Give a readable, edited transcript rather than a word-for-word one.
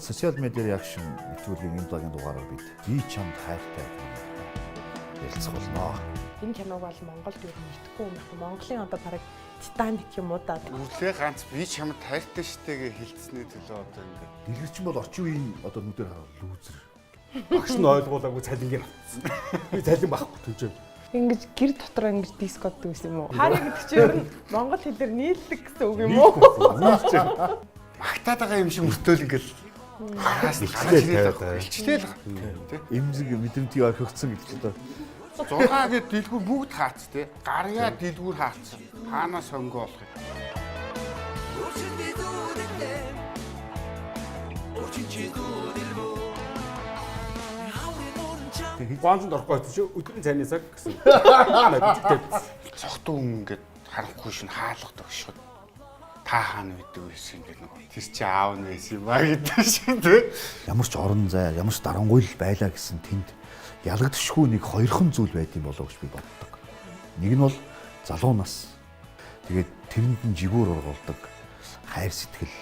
Социал медиа реакшн нэвтрүүлгийн энэ удаагийн дугаараар бид чамд хайртай ярилцах болно. Энэ киног бол Монголд юу мэдхгүй юм байна. Монголын одоо бараг Титаник юм уу да. Үрлээ ганц би чамд хайртай шттэйгээ хэлцсэний төлөө одоо ингээд. Дэлгэрчин бол орчин үеийн одоо нүдээр хараад лүүзер. Багш нь ойлгуулаагүй цалингээр авчихсан. Би цалин байхгүй түнжээ. Ингэж гэр дотор ингэж дискод гэсэн юм уу? Хари гэдэг чинь ер нь монгол хэлээр нийлдэг гэсэн үг юм уу? Магтаад байгаа юм шиг мөртөөл ингээд араас нь гарч ирээд байгаа. Илчтэй л тий. Эмзэг мэдрэмтгий орхигдсон гэж одоо 6 гээд дэлгүүр бүгд хаац тий. Гарьяа дэлгүүр хаацсан. Хаанаас сонгоо болох юм. Гуанзанд орохгүй чи өдрийн цайны цаг гэсэн. Цогтуу хүн ингээд харахгүй шин хаалгадаг шууд. Та хаана байдаг байсан юм бэ нөгөө. Тэр чи аав нь байсан юм аа гэдэг шиг тий. ямар ч орон зай, ямар ч дарангуйл байлаа гэсэн тэнд ялагдшгүй нэг хоёрхан зүйл байд юм болоо гэж би боддог. Нэг нь бол залуу нас. Тэгээд тэрэнд нь жигүүр ургуулдаг хайр сэтгэл.